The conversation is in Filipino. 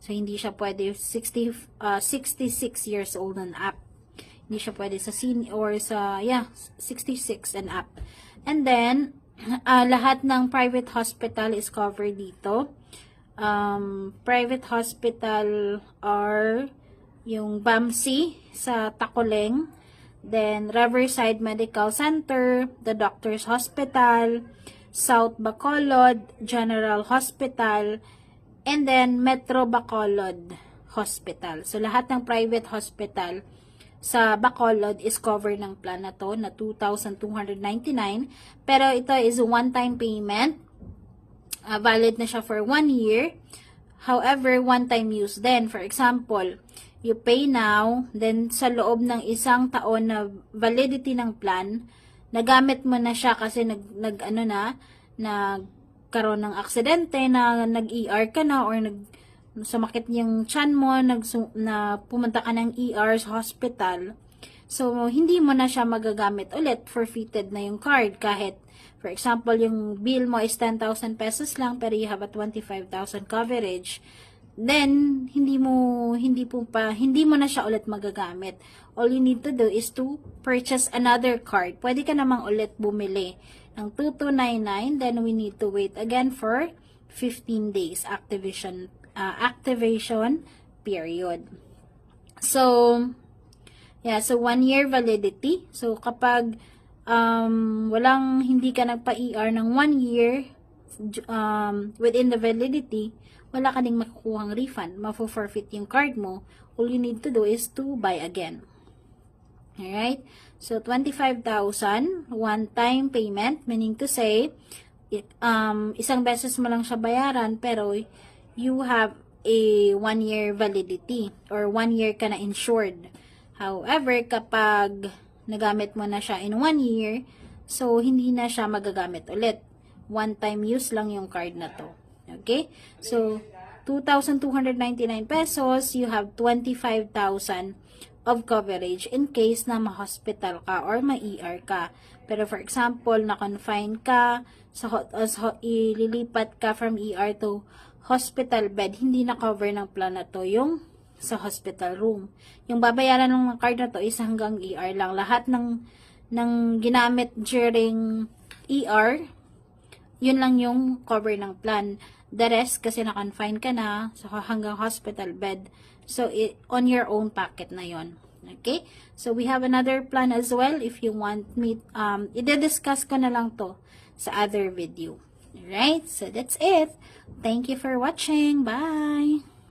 So, hindi siya pwede 66 years old and up. Hindi siya pwede sa senior or sa, 66 and up. And then, lahat ng private hospital is covered dito. Private hospital are yung BAMC sa Tacoleng, then Riverside Medical Center, the Doctors Hospital, South Bacolod General Hospital, and then Metro Bacolod Hospital. So, lahat ng private hospital sa Bacolod is covered ng plan na to, na 2,299. Pero ito is one-time payment. Valid na siya for 1 year. However, one-time use din. For example, you pay now, then sa loob ng isang taon na validity ng plan, nagamit mo na siya kasi nagkaroon ng aksidente, na nag-ER ka na, or sumakit yung tiyan mo, na pumunta ka ng ER sa hospital. So, hindi mo na siya magagamit ulit, forfeited na yung card. Kahit, for example, yung bill mo is 10,000 pesos lang, pero you have a 25,000 coverage, then, hindi mo na siya ulit magagamit. All you need to do is to purchase another card. Pwede ka namang ulit bumili ng 2299, then we need to wait again for 15 days activation period. So, so 1 year validity. So, kapag hindi ka nagpa-ER ng 1 year within the validity, wala ka ding makukuhang refund. Mafo-forfeit yung card mo. All you need to do is to buy again. Alright? So, 25,000 one-time payment, meaning to say, isang beses mo lang siya bayaran, pero you have a 1 year validity, or 1 year ka na insured. However, kapag nagamit mo na siya in 1 year, so, hindi na siya magagamit ulit. One-time use lang yung card na to. Okay? So, 2,299 pesos, you have 25,000 of coverage in case na ma-hospital ka or ma-ER ka. Pero for example, na-confine ka, ililipat ka from ER to hospital bed, hindi na-cover ng plan na to yung sa hospital room. Yung babayaran ng card na to is hanggang ER lang. Lahat ng ginamit during ER, yun lang yung cover ng plan. The rest, kasi na-confine ka na, so hanggang hospital bed. So, on your own packet na yon. Okay? So, we have another plan as well. If you want me, i-discuss ko na lang to sa other video. Alright? So, that's it. Thank you for watching. Bye!